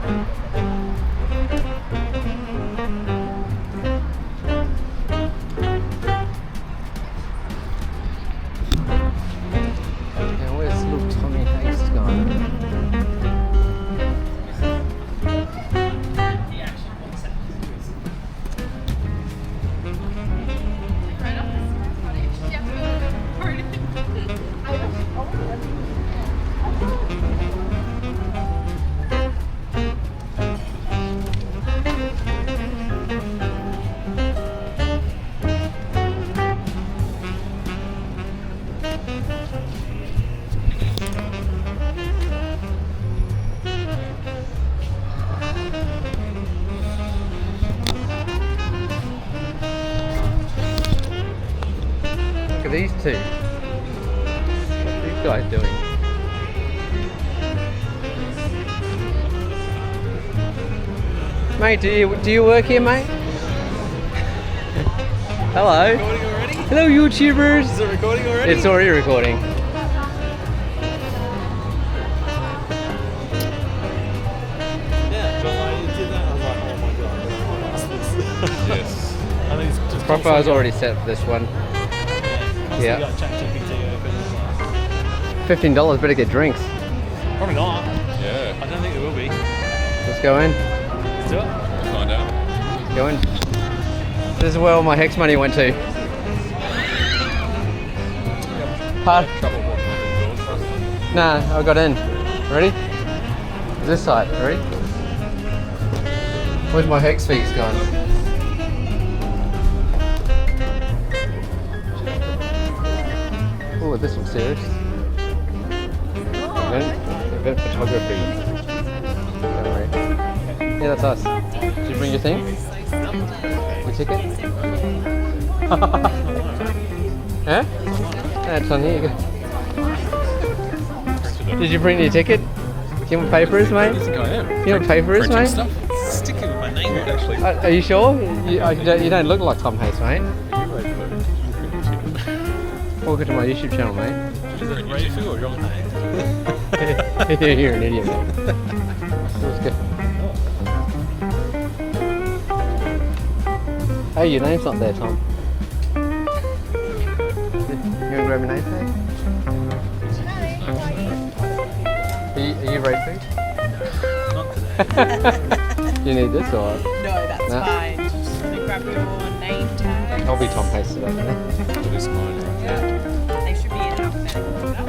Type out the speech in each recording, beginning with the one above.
Now where's little Tommy Hayes gone? Look at these two. What are these guys doing? Mate, do you work here, mate? Hello. Recording already? Hello, YouTubers. Is it recording already? It's already recording. Yeah, but like you did that, I was like, oh my god, how nice this. Yes. I think it's just Profile's already set for this one. Yeah. Yeah. Got ChatGPT open as $15, better get drinks. well. Probably not. Yeah. I don't think there will be. Let's go in. Let's do it. We'll find out. Go in. This is where all my hex money went to. Pardon? Trouble walking through the doors for us. Nah, I got in. Ready? This side, ready? Where's my hex fees gone? Oh, this looks serious. Event photography. Gallery. Yeah, that's us. Did you bring your thing? Your ticket? Huh? That's on here. Did you bring your ticket? Do you want papers, mate? I think I am. You know what paper is, mate? Stuff. Stick it with my name on it. Actually, Are you sure? You don't look like Tom Hayes, mate. Welcome to my YouTube channel, mate. Is it Rafu or John Hayes? You're an idiot, mate. Let's go. Hey, your name's not there, Tom. You want to grab your name tag? Are you Rafu? Not today. You need this or? No, that's No. fine. Just gonna grab your name tag. I'll be Tom Hayes today. it is mine. Yeah. They should be in alphabetical order.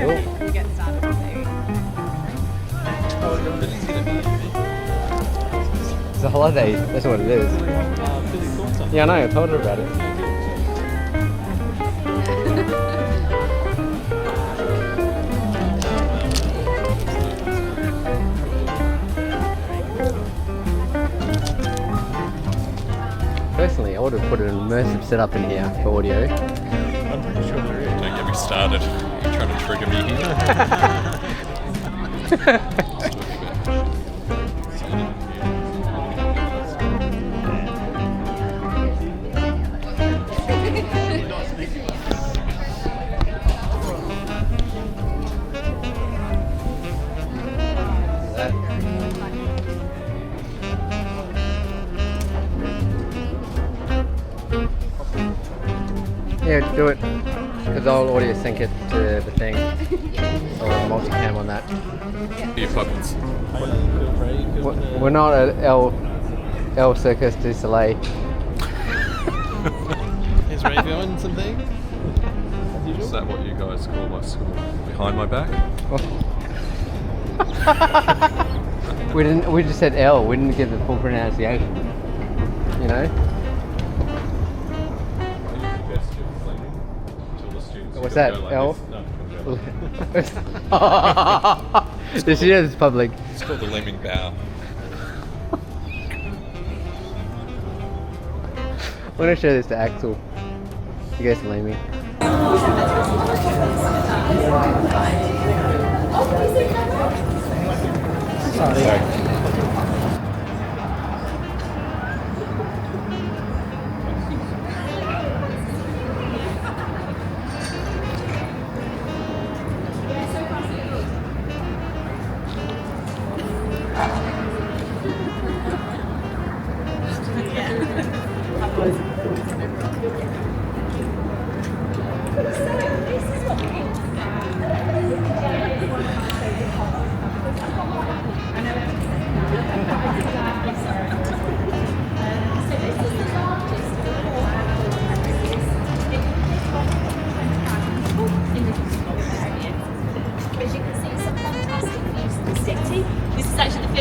Cool. You get started with me. Billy's gonna be here. It's a holiday, that's what it is. Billy Thornton. Yeah, I know, I told her about it. Personally, I would have put an immersive setup in here for audio. I'm pretty sure there is. Don't get me started. You're trying to trigger me here. Yeah, do it. Because I'll audio sync it to the thing. Or multicam on that. Ear pockets. We're not at El Circus du Soleil. Is Ray doing something? As Is usual? that what you guys call my school? Behind my back? We just said L, we didn't give the full pronunciation. You know? What's that? L? This is public. It's called the lemming bow. I'm gonna show this to Axel. You guys believe me?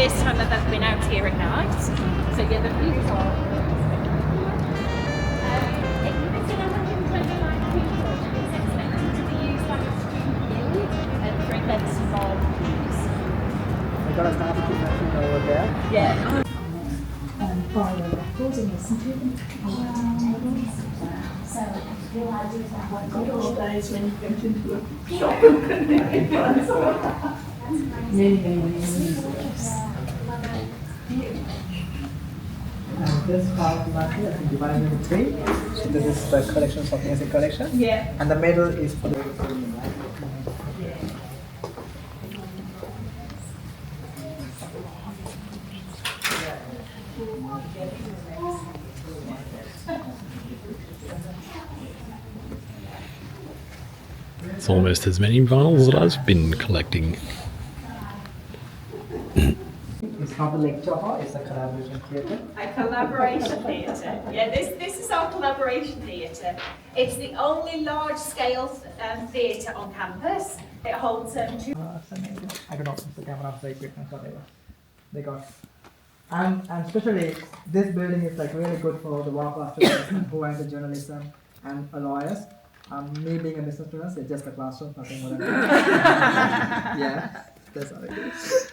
this time that they've been out here at night. So yeah, the views are. Exhibiting 129 people is expected to be used by a student guild and for events involved. I got a barbecue machine over there. Yeah. Follow the records and listen to them. So real ideas about what good old days when you went into a shop and couldn't get many years. And this part of market has been divided into three. So this is the collections of music collection. Yeah. And the middle is for the It's almost as many vinyls that I've been collecting. It's not a lecture hall, it's a collaboration theatre. A collaboration theatre. Yeah, this is our collaboration theatre. It's the only large-scale theatre on campus. It holds two. It's amazing. I don't know if the camera, the equipment, whatever they got. And especially this building is like really good for the WAAPA students who are into journalism and lawyers. Me being a business student, it's just a classroom, nothing more than that. Yeah, that's how it is.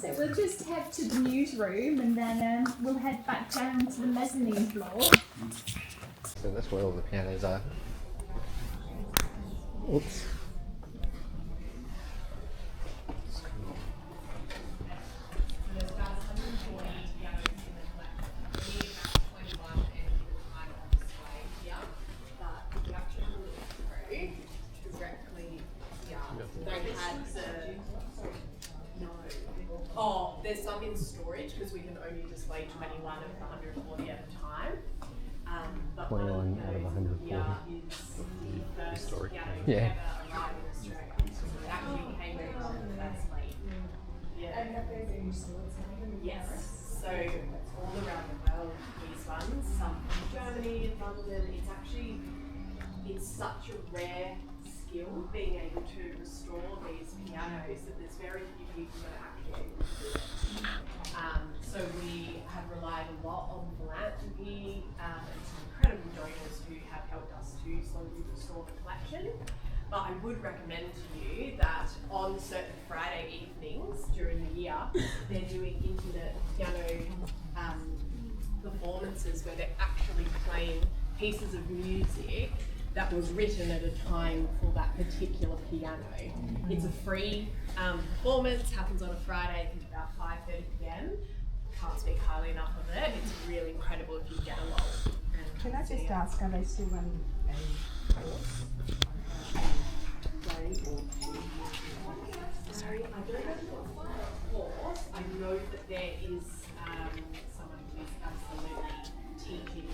So we'll just head to the newsroom and then we'll head back down to the mezzanine floor. So that's where all the pianos are. Oops. Oh, there's some in storage because we can only display 21 of the 140 at a time. But 21 out of 140. is the first Historic. Yeah. to arrive in Australia. So it actually came in on the first late. Yeah. Yes. So it's all around the world, these ones. Some from Germany and London. It's such a rare skill being able to restore these pianos that there's very few people that are actually able to do it. So we have relied a lot on philanthropy and some incredible donors who have helped us to slowly restore the collection. But I would recommend to you that on certain Friday evenings during the year, they're doing intimate piano performances where they're actually playing pieces of music that was written at a time for that particular piano. It's a free performance, happens on a Friday, I think about 5:30 p.m. Can't speak highly enough of it. It's really incredible if you get along. Can I just ask, are they still running a course? Sorry, I don't know what course. I know that there is someone who is absolutely teaching.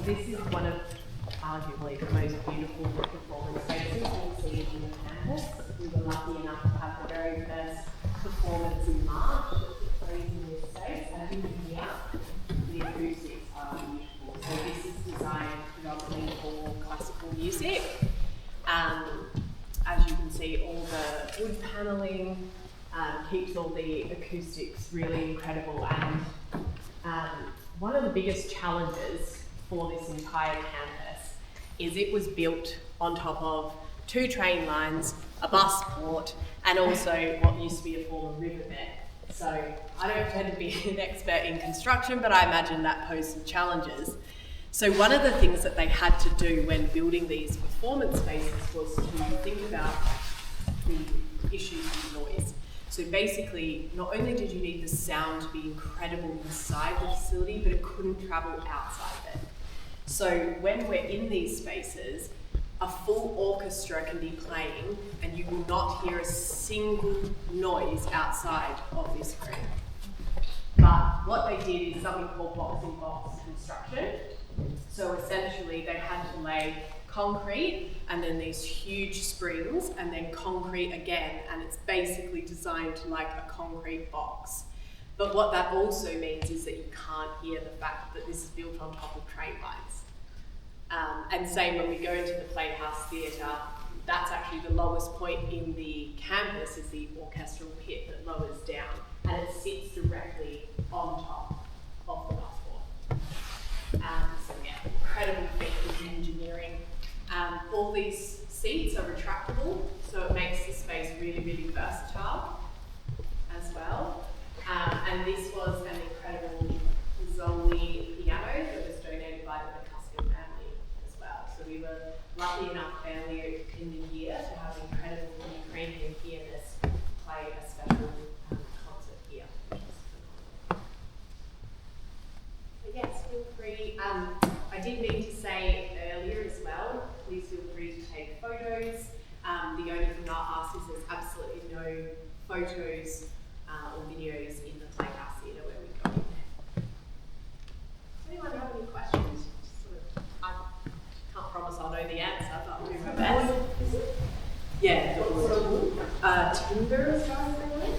This is one of arguably the most beautiful performance spaces you'll see in the campus. We were lucky enough to have the very first performance in March in this space, and in here the acoustics are beautiful. So this is designed predominantly for classical music. As you can see, all the wood panelling keeps all the acoustics really incredible. And one of the biggest challenges for this entire campus is it was built on top of 2 train lines, a bus port, and also what used to be a former riverbed. So I don't pretend to be an expert in construction, but I imagine that posed some challenges. So one of the things that they had to do when building these performance spaces was to think about the issues with noise. So basically, not only did you need the sound to be incredible inside the facility, but it couldn't travel outside of it. So when we're in these spaces, a full orchestra can be playing and you will not hear a single noise outside of this room. But what they did is something called box-in-box construction. So essentially they had to lay concrete and then these huge springs and then concrete again, and it's basically designed like a concrete box. But what that also means is that you can't hear the fact that this is built on top of train lines. And same when we go into the Playhouse Theatre, that's actually the lowest point in the campus is the orchestral pit that lowers down, and it sits directly on top of the bus board. So yeah, incredible feat of engineering. All these seats are retractable, so it makes the space really, really versatile as well. And this was an incredible Zoli piano that was donated by the McCusker family as well. So we were lucky enough earlier in the year to have incredible Ukrainian pianists play a special concert here. But yes, feel free. I did need to say earlier as well, please feel free to take photos. The only thing I'll ask is there's absolutely no photos or videos in the Playhouse Theatre where we go in there. Does anyone have any questions? I can't promise I'll know the answer, but I'll do my best. Yeah, timber as far as I know.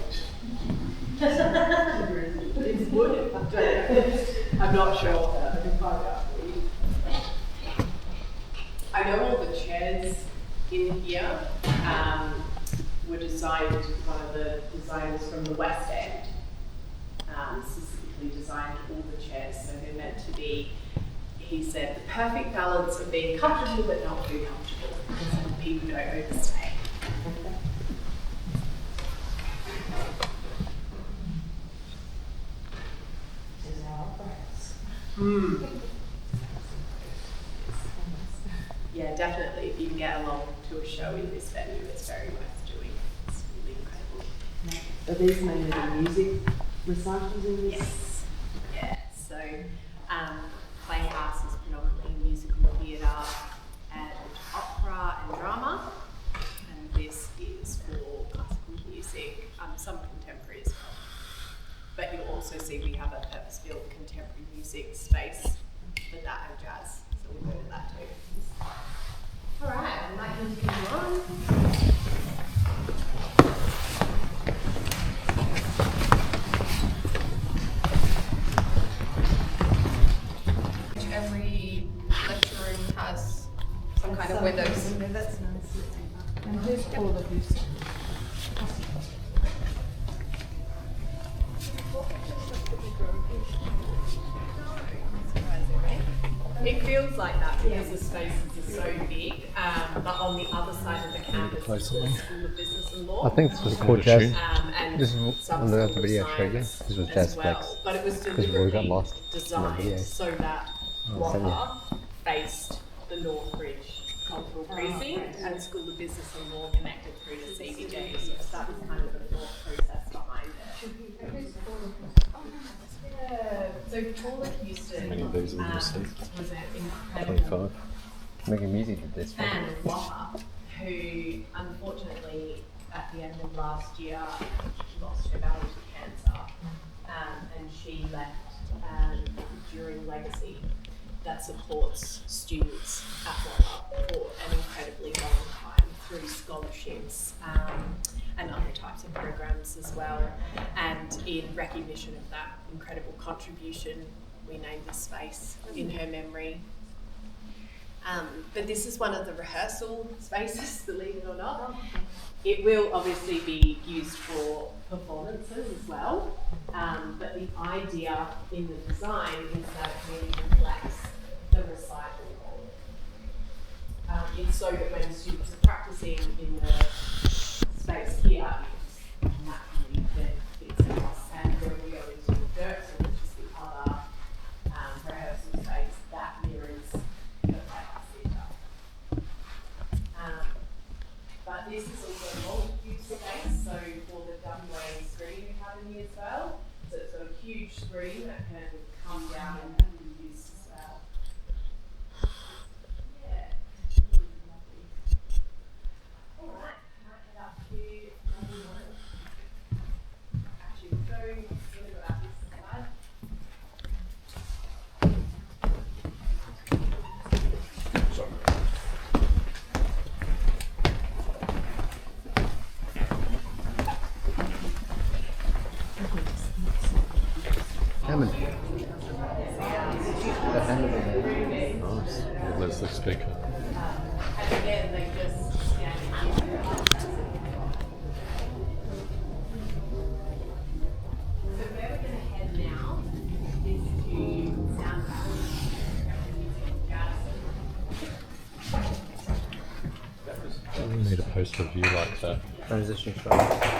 It's wood. I'm not sure. I can find out for you. I know all the chairs in here were designed, one of the designers from the West End specifically designed all the chairs, so they're meant to be, he said, the perfect balance of being comfortable but not too comfortable, so people don't overstay. Yeah, definitely. If you can get along to a show in this venue, it's very worth doing. It's really incredible. Are these mainly the music recitals in this? Yes. Yeah. So, Playhouse is predominantly musical theatre and opera and drama, and this is for classical music, some contemporary as well. But you'll also see we have a purpose-built contemporary music space for that and jazz, so we'll go to that too. All right, I might continue on. Every lecture room has some kind of windows. That's nice. And who's all of you? It feels like that because the spaces are so big, but on the other side of the campus is the School of Business and Law. I think this was called Jazz. And This is on the video I showed you. This was Jazz Flex. But it was Because we got deliberately lost in the video. designed so that WAAPA faced the Northbridge Cultural Precinct and School of Business and Law connected through the CBD. So that was kind of the thought process behind it. So Paula Houston How many of these will you see? was an incredible 25. Making music with this fan of WAAPA, who unfortunately at the end of last year lost her battle to cancer, and she left during legacy that supports students at WAAPA for an incredibly long time through scholarships and other types of programs as well. And in recognition of that incredible contribution, we named this space in her memory. But this is one of the rehearsal spaces, believe it or not. It will obviously be used for performances as well, but the idea in the design is that it really reflects the recital hall. It's so that when students are practicing in the space here, it's naturally then fits across, and when we go into the dirt, so which is the other rehearsal space, that mirrors the Playhouse Theatre. But this is also a multi-use space, so for the WA Screen Academy as well. So it's got a huge screen that can come down and be used as well. Yeah, really lovely. All right, might head up to number one. Actually, we'll go about this side. We need a post review like that. Transition shot.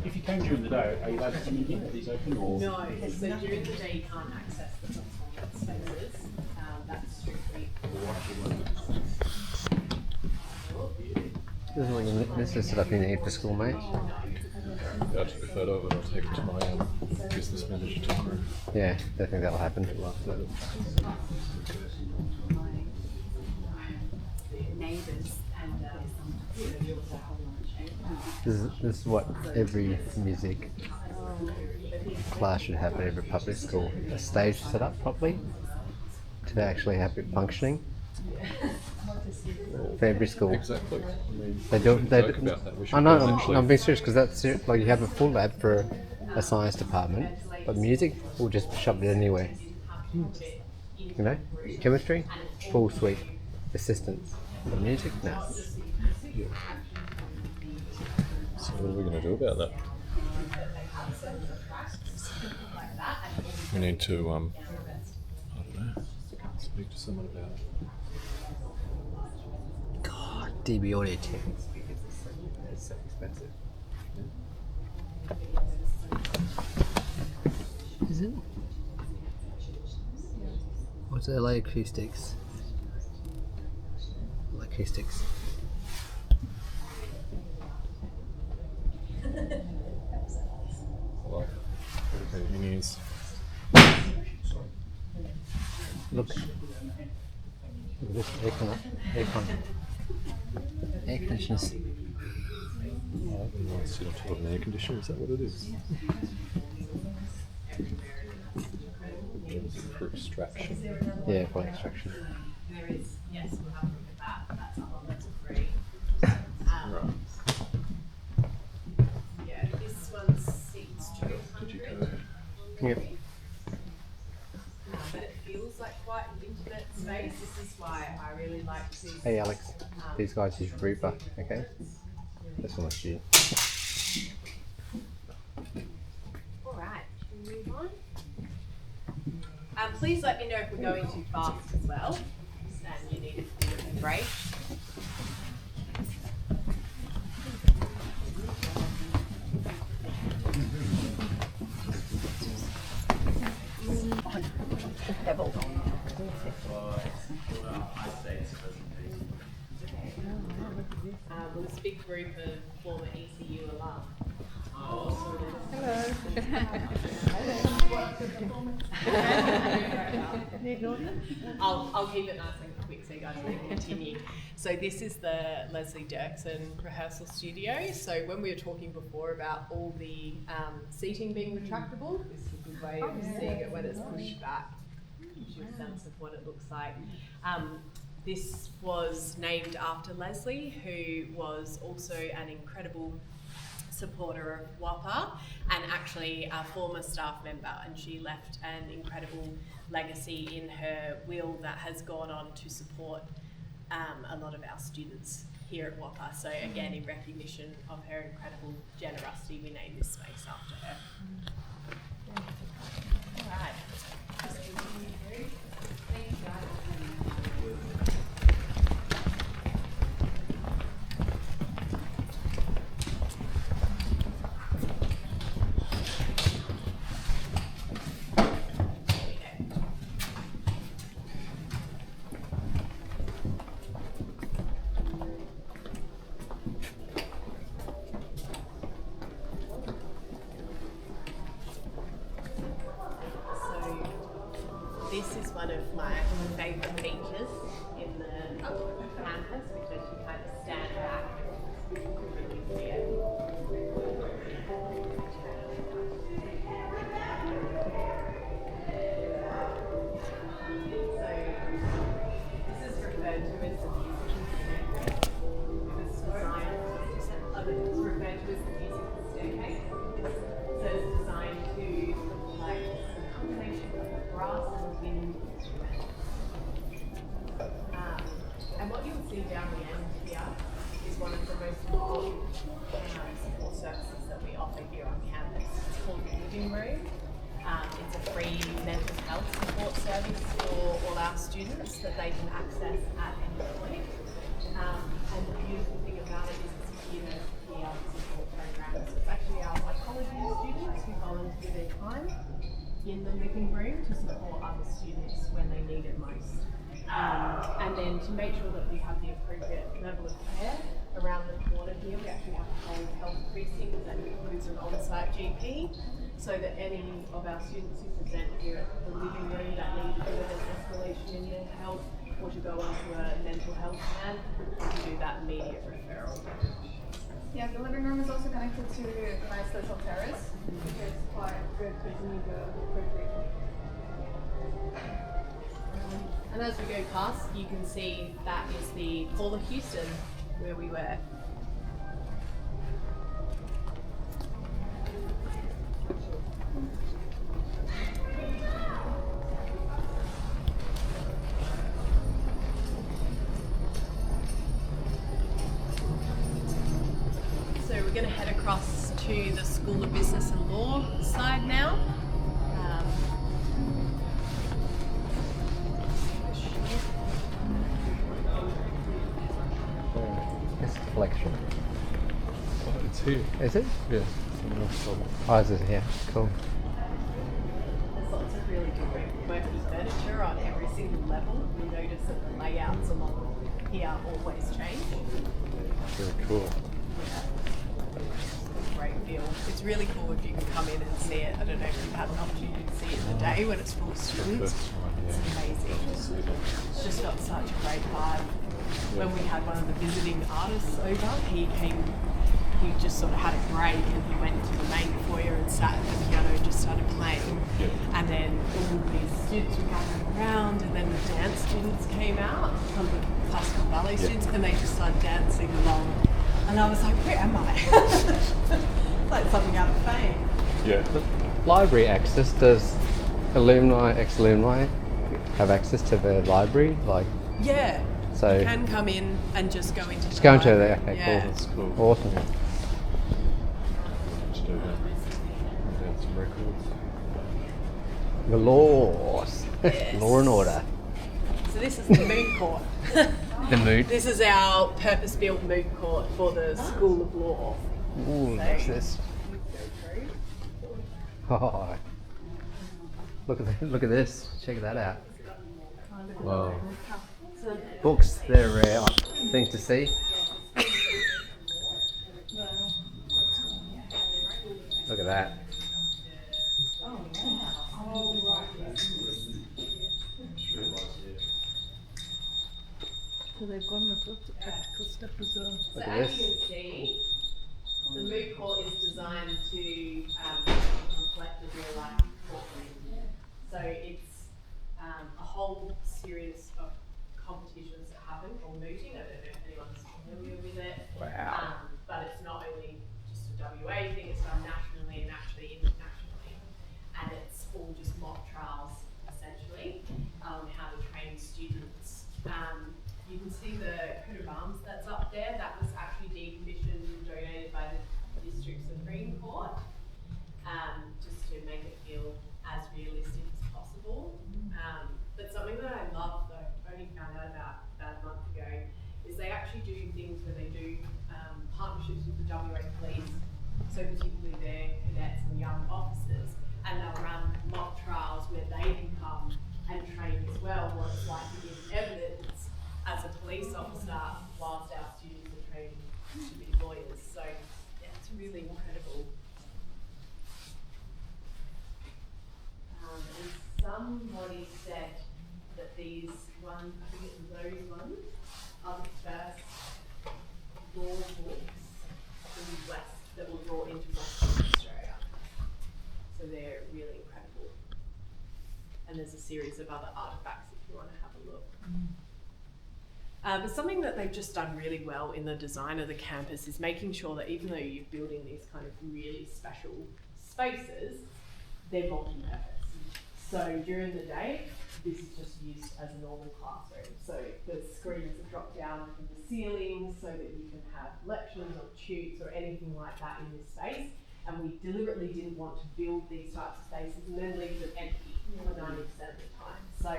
If you came during the day, are you allowed to come in here? Are these open or? No, so during the day you can't access the performance spaces. That's strictly This is set up in after school, mate. Yeah, I took a photo of it. I'll take it to my business manager tomorrow. Yeah, I think that'll happen. neighbours and This is what every music class should have at every public school. A stage set up properly to actually have it functioning. For every school. Exactly. I mean, They don't. They joke about that. We should I know. actually- I'm being serious because that's it. Like you have a full lab for a science department, but music will just shove it anywhere. You know, chemistry, full suite, assistants. But music, no. So what are we going to do about that? We need to, I don't know, speak to someone about it. God, DB audio technical speakers is so expensive. Is it? What's LA acoustics? Acoustics. Like, minis. Look at this air conditioners. Oh, I want to sit on top of an air conditioner, is that what it is? For extraction. Yeah, for extraction. there is, yes, we'll have a look at that, but that's up on level 3. Yeah, this one seats 200. Yep. But it feels like quite an intimate space. This is why I really like to. Hey Alex, these guys use Reaper, okay? This one was you. Alright, should we move on? Please let me know if we're going too fast as well, and you need a break. They've all gone. With a big group of former ECU alum. I'll keep it nice and quick so you guys can continue. So this is the Leslie Dirksen rehearsal studio. So when we were talking before about all the seating being retractable, this is a good way of seeing it when it's pushed back. Gives you a sense of what it looks like. This was named after Leslie, who was also an incredible supporter of WAAPA and actually a former staff member, and she left an incredible legacy in her will that has gone on to support a lot of our students here at WAAPA. So again, in recognition of her incredible generosity, we named this space after her. All right. Thank you, guys. This is one of my favourite features in the campus because you kind of stand back and really see it. So this is referred to as the musical staircase. It was designed, it's referred to as the musical staircase. So living room. It's a free mental health support service for all our students that they can access at any point. And the beautiful thing about it is it's a peer support program. So it's actually our psychology students who volunteer their time in the living room to support other students when they need it most. And then to make sure that we have the appropriate level of care, around the corner here we actually have a whole health precinct that includes an on-site GP, so that any of our students who present here at the living room that need a bit of an escalation in their health or to go onto a mental health plan, we can do that immediate referral. Yeah, the living room is also connected to a nice little terrace, which is quite good because you need the quickly. And as we go past, you can see that is the Hall of Houston where we were. So we're going to head across to the School of Business and Law side now. It's a collection. Oh, it's here. Is it? Yeah. Oh, is it here? Cool. There's lots of really good quirky furniture on every single level. You'll notice that the layouts along here always change. Really cool. Great feel. It's really cool if you can come in and see it. I don't know if you've had an opportunity to see it in the day when it's full of students. It's amazing. It's just got such a great vibe. When we had one of the visiting artists over, he just sort of had a break and he went to the main foyer and sat at the piano and just started playing. And then all these students were gathering around, and then the dance students came out, some of the classical ballet students, and they just started dancing along. And I was like, where am I? It's like something out of Fame. Yeah. Library access. Does alumni, ex-alumni have access to the library? Like, Yeah. so You can come in and just go into just the go into library. there. Okay, Yeah. cool. That's cool. Awesome. Let's do that. Down some records. The laws. Yes. Law and order. So this is the moot court. The moot. This is our purpose-built moot court for the School of Law. Ooh, what's this? Oh, look at this. Check that out. Wow. Books, they're a rare thing to see. Look at that. So they've gone with the practical stuff as well. So Look at as this. you can see, the moot court is designed to reflect the real life courtroom. So it's a whole series of competitions that happen called mooting. I don't know if anyone's familiar with it. Wow. But it's not only just a WA thing, it's done nationally and actually internationally. And it's all just mock trials, essentially, on how to train students. You can see the coat of arms that's up there. That was actually decommissioned and donated by the District Supreme Court, just to make it feel as realistic as possible. But something that I love, that I only found out about a month ago, is they actually do things where they do partnerships with the WA Police, so particularly their cadets and young officers, and they'll run mock trials where they can come and train as well what it's like to give evidence as a police officer whilst our students are trained to be lawyers. So yeah, it's really incredible. And somebody said that these ones, I think it's those ones, are the first law books in the West that were brought into Western Australia. So they're really incredible. And there's a series of other artefacts if you want to have a look. But something that they've just done really well in the design of the campus is making sure that even though you're building these kind of really special spaces, they're multi-purpose. So during the day, this is just used as a normal classroom. So the screens are dropped down from the ceiling so that you can have lectures or tutes or anything like that in this space. and we deliberately didn't want to build these types of spaces and then leave them empty for 90% of the time. So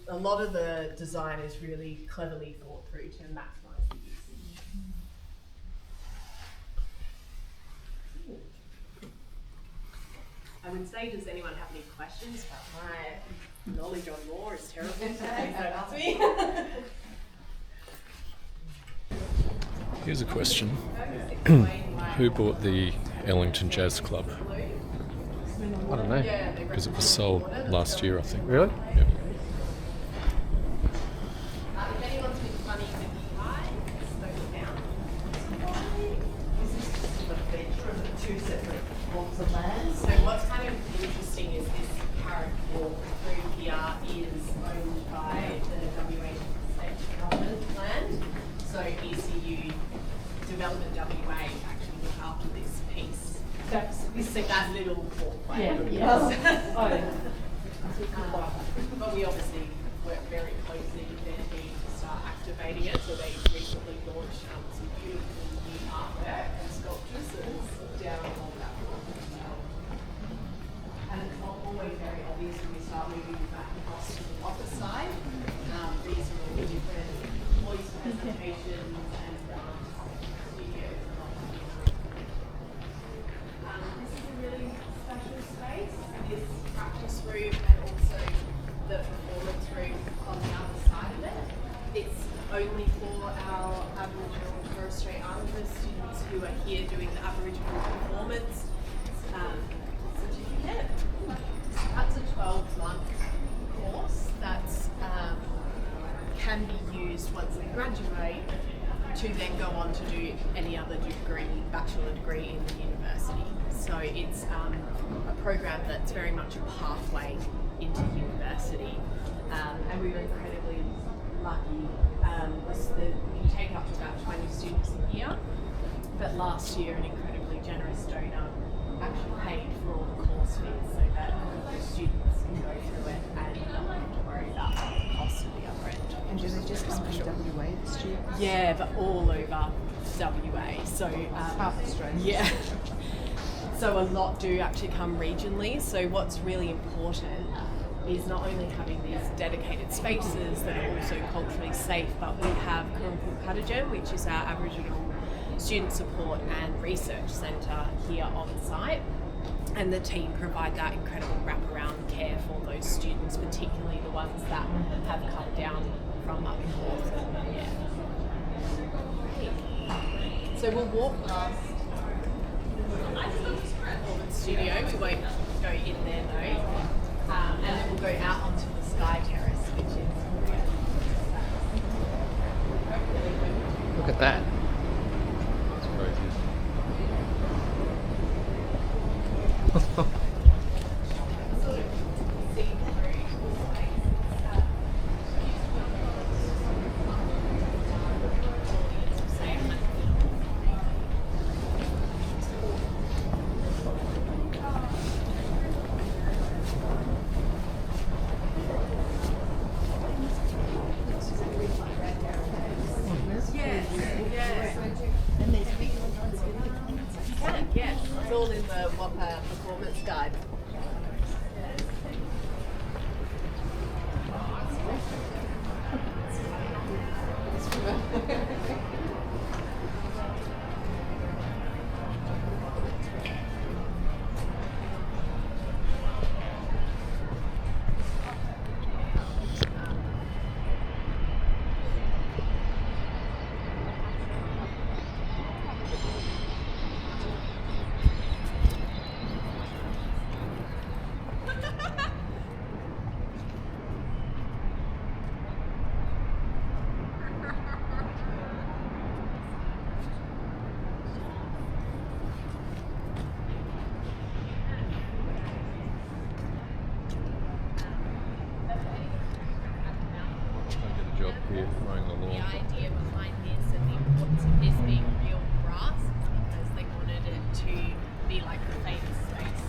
a lot of the design is really cleverly thought through to maximise the usage. I would say, does anyone have any questions? But my knowledge on law is terrible today, so ask me. Here's a question. Who bought the Ellington Jazz Club? I don't know. Because it was sold last year, I think. Really? Yeah. If anyone's been funny with the eye, slow it down. This is just a feature of the two separate blocks of land. So what's kind of interesting is this current walk through here is owned by the WA State Government land. So ECU Development WA actually look after this piece. That little walkway. Yeah. But we obviously work very closely with their team to start activating it. So they recently launched some beautiful new artwork and sculptures down along that walk as well. And it's not always very obvious when we start moving back across to the office side. These are all different voice presentations and studios. This is a really special space, this practice room and also the performance room on the other side of it. It's only for our Aboriginal and Torres Strait Islander students who are here doing the Aboriginal performance certificate. That's a 12-month course that can be used once they graduate to then go on to do any other degree, bachelor degree in the university. So it's a program that's very much a pathway into university, and we were incredibly lucky. We can take up to about 20 students a year, but last year an incredibly generous donor actually paid for all the course fees so that the students can go through it and not have to worry about the cost of the other end. And do they just come from WA, the students? Yeah, but all over WA. So South Australia. Yeah. So a lot do actually come regionally. So what's really important is not only having these dedicated spaces that are also culturally safe, but we have Kurrumbul, which is our Aboriginal Student Support and Research Centre here on site. And the team provide that incredible wraparound care for those students, particularly the ones that have come down from up north. Yeah. So we'll walk past the studio. We won't go in there though. And then we'll go out onto the Sky Terrace, which is... Look at that. It's crazy. Yes, it's all in the WAAPA performance guide. Here, mowing the The lawn. idea behind this and the importance of this being real grass is because they wanted it to be like the famous space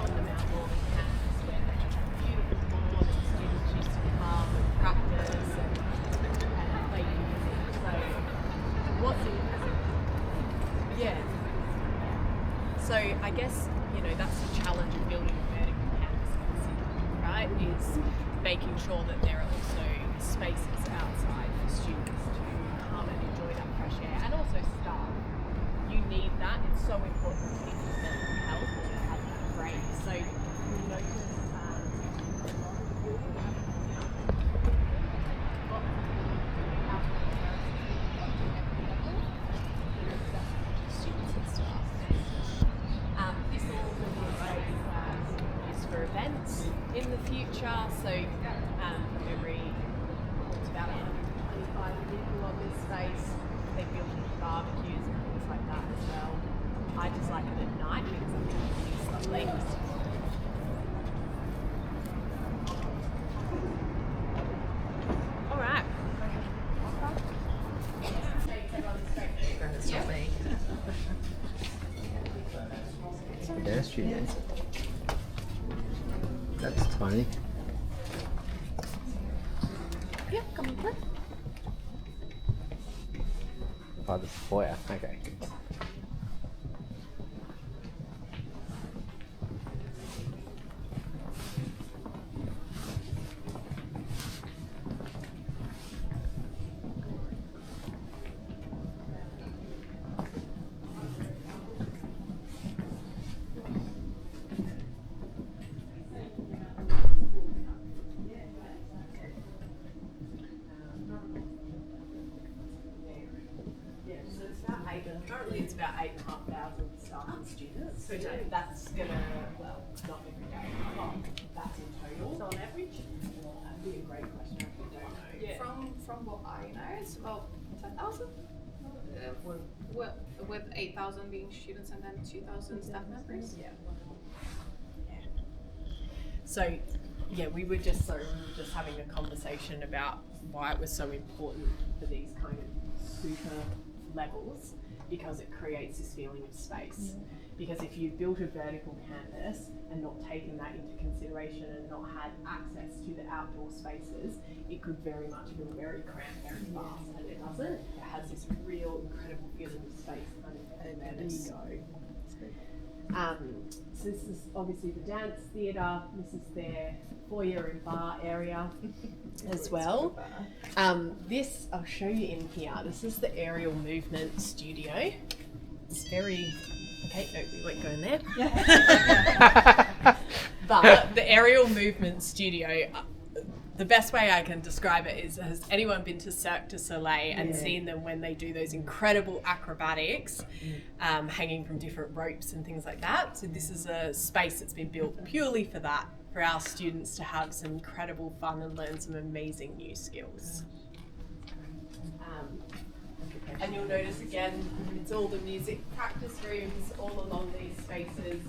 on the Mount Morley campus where they have a beautiful lawn and students used to come and practice and play music. So what's interesting? Yeah. So I guess, you know, that's the challenge of building a vertical campus in the city, right? Is making sure that there are also spaces outside for students to come and enjoy that fresh air, and also staff. You need that. It's so important to people's mental health when you have that break. So you notice students and staff. This will also be a space used for events in the future. So from memory, it's about 125 people on this space. They built into barbecues and things like that as well. I just like it at night because I think it's lovely. All right. That's not me. Yeah, studio. That's tiny. Yeah, come on through. Oh, the foyer. Okay. Currently it's about 8,500 staff and students. So that's gonna, well, not every day, but that's in total. So on average? That'd be a great question, I don't know. Yeah. From what I know, it's about 10,000. With 8,000 being students and then 2,000 staff members. Yeah. So yeah, we were just having a conversation about why it was so important for these kind of super levels, because it creates this feeling of space. Because if you built a vertical campus and not taken that into consideration and not had access to the outdoor spaces, it could very much feel very cramped very fast, and it doesn't. It has this real incredible feeling of space and there you go. So this is obviously the dance theatre. This is their foyer and bar area as well. This, I'll show you in here. This is the aerial movement studio. It's very, okay, no, we won't go in there. But the aerial movement studio, the best way I can describe it is, has anyone been to Cirque du Soleil and seen them when they do those incredible acrobatics, hanging from different ropes and things like that? So this is a space that's been built purely for that, for our students to have some incredible fun and learn some amazing new skills. And you'll notice again, it's all the music practice rooms all along these spaces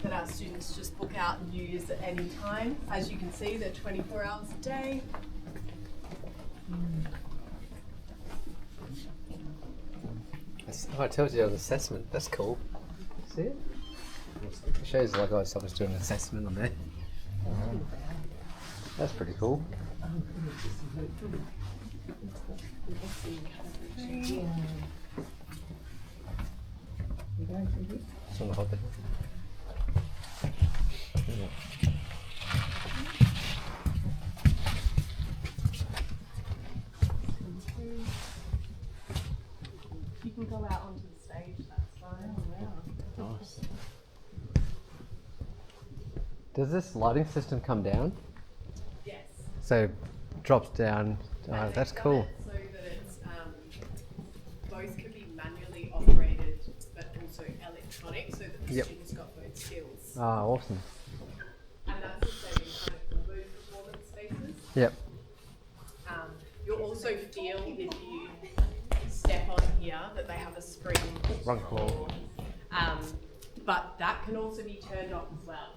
that our students just book out and use at any time. As you can see, they're 24 hours a day. Oh, it tells you an assessment. That's cool. See it? It shows like someone's doing an assessment on there. That's pretty cool. It's on the hobbit. You can go out onto the stage, that's fine. Nice. Does this lighting system come down? Yes. So drops down. That's cool. So that it's both can be manually operated, but also electronic, so that the students got both skills. Ah, awesome. And that's the same kind of all those performance spaces. Yep. You'll also feel if you step on here that they have a spring. Run claw. But that can also be turned off as well,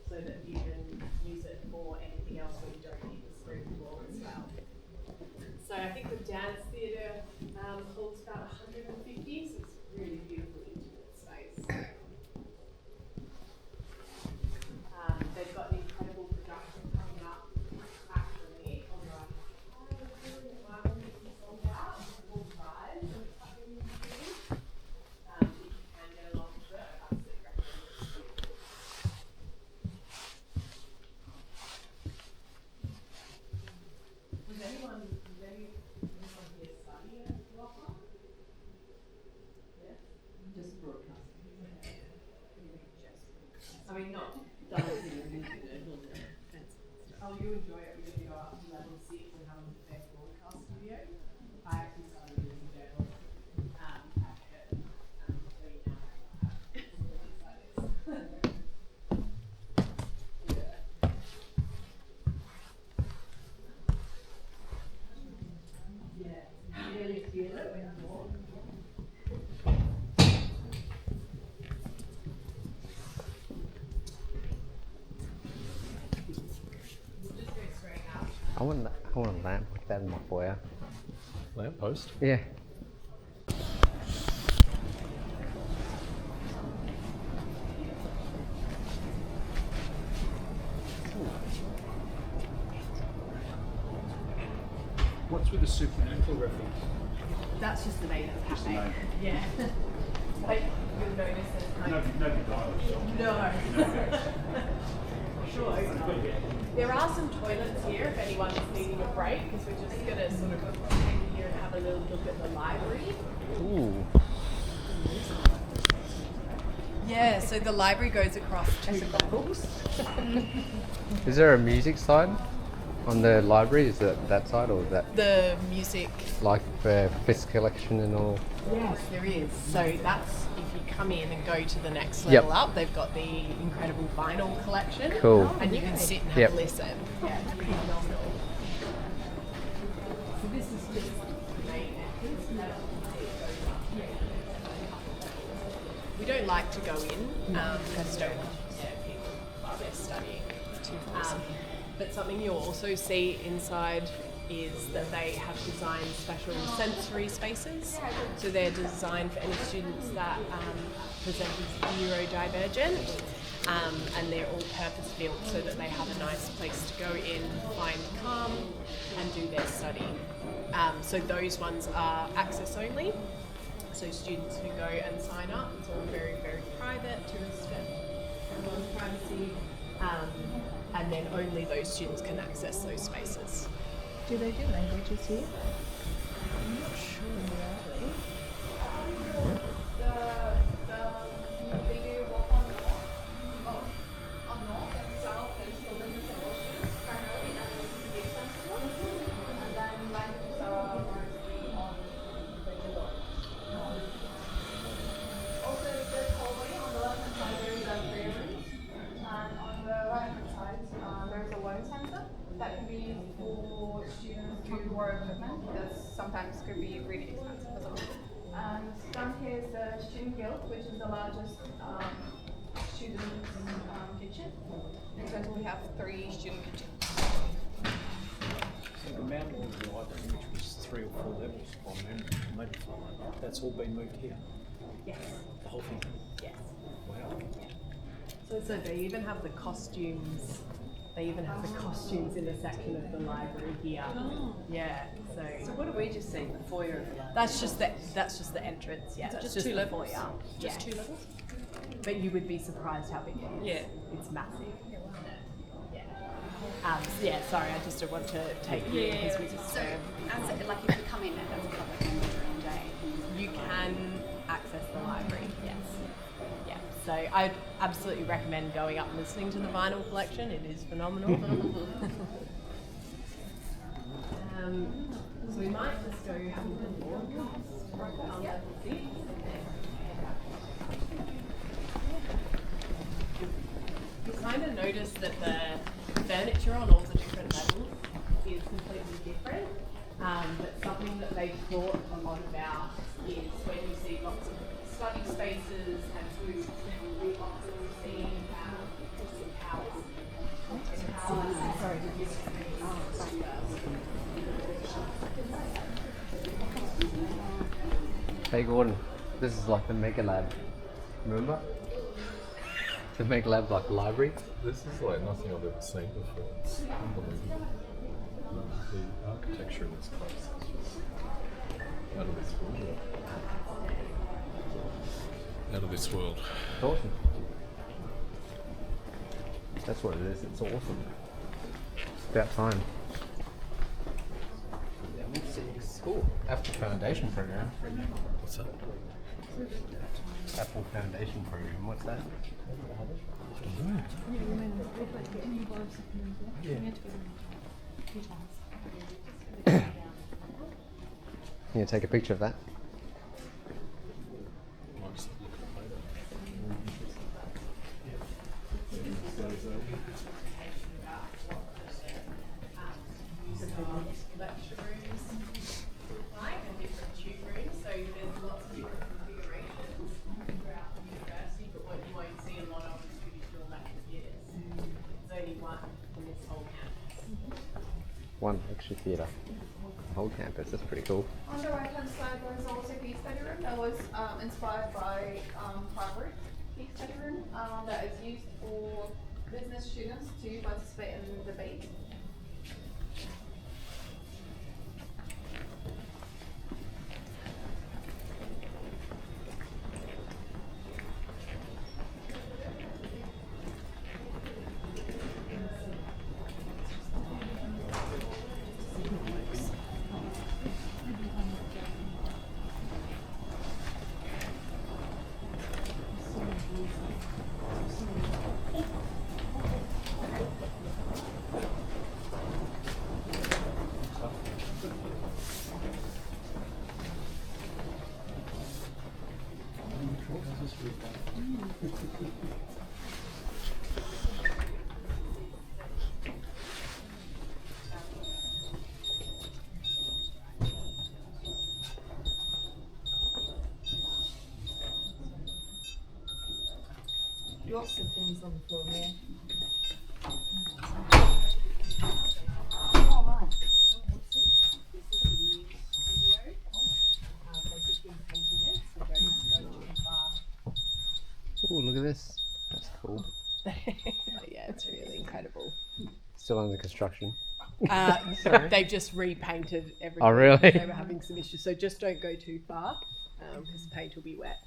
so that you can use it for anything else when you don't need the spring floor as well. So I think the dance theatre holds about 150, so it's really beautiful intimate space. They've got an incredible production coming up actually on the I mean, not dancing and music, oh, you enjoy it because you go up to level 6 and have a best broadcast studio. I actually started using journals at Perth, so we now have facilities like this. Really feel it when you walk. I want a lamp like that in my foyer. Lamp post? Yeah. What's with the supernatural reference? That's just the name of the Just the cafe. name. Yeah. Like, you'll notice there's kind of... Nobody died. No. Sure. There are some toilets here if anyone's needing a break, because we're just going to sort of take here and have a little look at the library. Ooh. Yeah, so the library goes across 2 levels. Is there a music side on the library? Is it that side or is that The music. like for this collection and all? Yes, there is. So that's if you come in and go to the next Yep. level up, they've got the incredible vinyl collection. Cool. And you can sit and have Yep. a listen. Yeah, it's pretty phenomenal. So this is just the main entrance. We don't like to go in because don't people while they're studying. But something you'll also see inside is that they have designed special sensory spaces. So they're designed for any students that present as neurodivergent, and they're all purpose-built so that they have a nice place to go in, find calm, and do their study. So those ones are access only. So students who go and sign up, it's all very, very private to respect everyone's privacy. And then only those students can access those spaces. Do they do languages here? I'm not sure really. They do walk on north and south and children's emotions primarily and the expensive and then languages are mostly on regular. Also, this hallway on the left hand side there is a prayer room, and on the right hand side there is a learning center that can be used for students to borrow equipment because sometimes could be really expensive as well. And down here is the Student Guild, which is the largest student kitchen. In total, we have 3 student kitchens. So the mountain of the library, which was 3 or 4 levels by memory, maybe 5, that's all been moved here. Yes. The whole thing. Yes. Wow. So they even have the costumes. They even have the costumes in a section of the library here. Oh. Yeah. So what do we just see? The foyer of the library? That's just the entrance. Yeah. That's Just 2 the levels? foyer. Just Yes. 2 levels? But you would be surprised how big it is. Yeah. It's massive. Yeah. Sorry, I just don't want to take you in because we just. So, as like if you come in as a public member during the day, You can access the library, yes. Yeah, so I'd absolutely recommend going up and listening to the vinyl collection. It is phenomenal. So we might just go have a little walk on level 6. You kind of notice that the furniture on all the different levels is completely different. But something that they've thought a lot about is when you see lots of study spaces and food, we often see Sorry, did you Hey Gordon, this is like the Mega Lab. Remember? The Mega Lab, like the library. This is like nothing I've ever seen before. It's unbelievable. The architecture in this place is just out of this world. Out of this world. It's awesome. That's what it is. It's awesome. It's about time. Level 6. Cool. Apple Foundation program. What's that? Apple Foundation program. What's that? Yeah, take a picture of that. Lecture rooms, right, and different tube rooms. So there's lots of different configurations throughout the university, but what you won't see a lot of is traditional lecture theatres. There's only one in this whole campus. One lecture theatre. The whole campus, that's pretty cool. On the right hand side, there's also a case study room that was inspired by Harvard case study room that is used for business students to participate in debate. Lots of things on the floor here. Oh, right. What's this? This is the new studio. They've just been painting it, so don't too far. Oh, look at this. That's cool. Yeah, it's really incredible. Still under construction. They've just repainted everything. Oh, really? They were having some issues, so just don't go too far because the paint will be wet.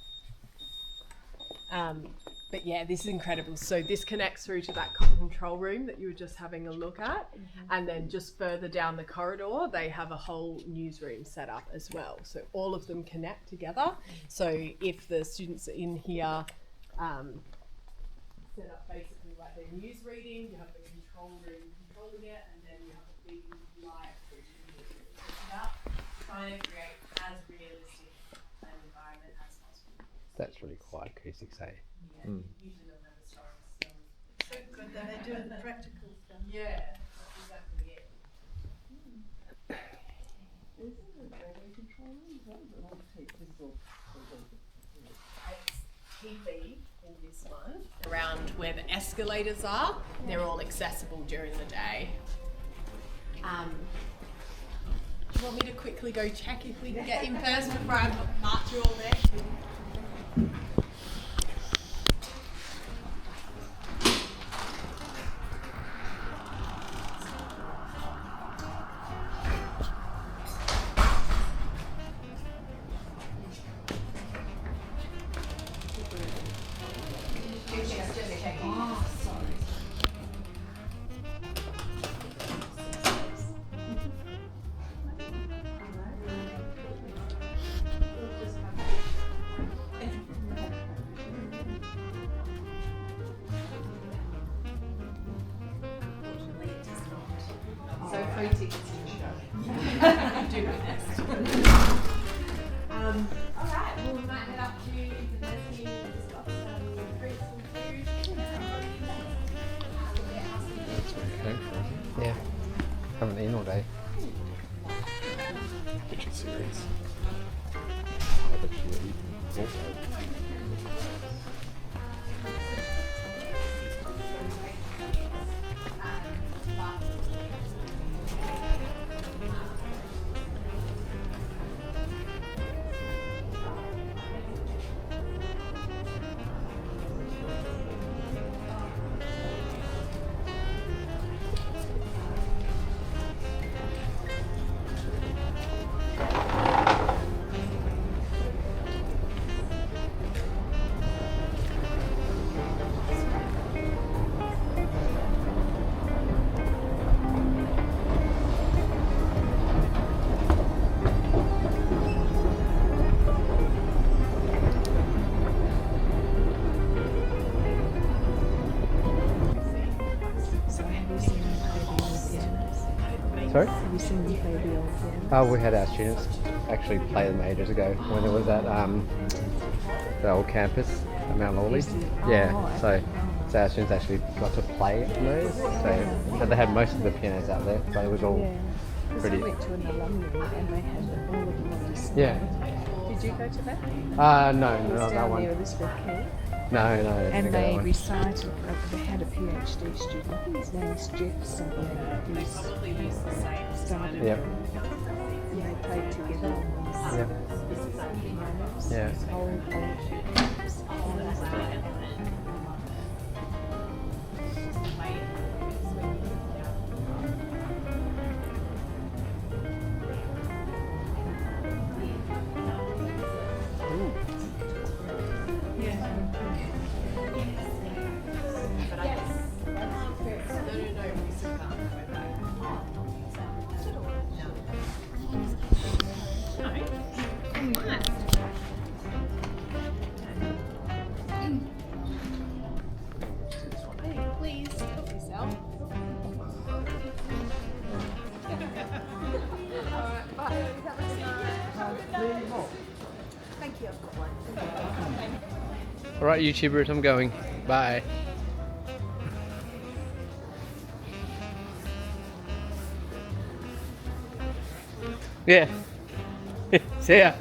But yeah, this is incredible. So this connects through to that control room that you were just having a look at. And then just further down the corridor, they have a whole newsroom set up as well. So all of them connect together. So if the students are in here, set up basically like their news reading, you have the control room controlling it, and then you have a big light through to the newsroom. So it's about trying to create as realistic an environment as possible. That's really quite acoustic, say. Yeah, using them as historic skills. So good that they're doing the practical stuff. Yeah, that's exactly it. It's TV in this one. Around where the escalators are, they're all accessible during the day. Do you want me to quickly go check if we can get in first before I march you all there? So free tickets to the show. Do my best. Alright, well we might head up to the mezzanine. It's got some drinks and food. Yeah. Haven't eaten all day. Picture series. Sorry? Have you seen them play the old piano? Oh, we had our students actually play them ages ago when it was at the old campus at Mount Lawley. Yeah, so our students actually got to play on those. So they had most of the pianos out there, but it was all pretty. I went to an alumni and they had all of them on display. Yeah. Did you go to that? No, It was not that down one. near Elizabeth Quay. No. I didn't And go that they one. recited, they had a PhD student, I think his name is Jeff something, who's started, Yep. and they played together on these Yep. pianos, Yeah. these old pianos. Please help yourself. Alright, bye. Have a good night. Thank you. I've got one. All right, YouTubers, I'm going. Bye. Yeah. See ya.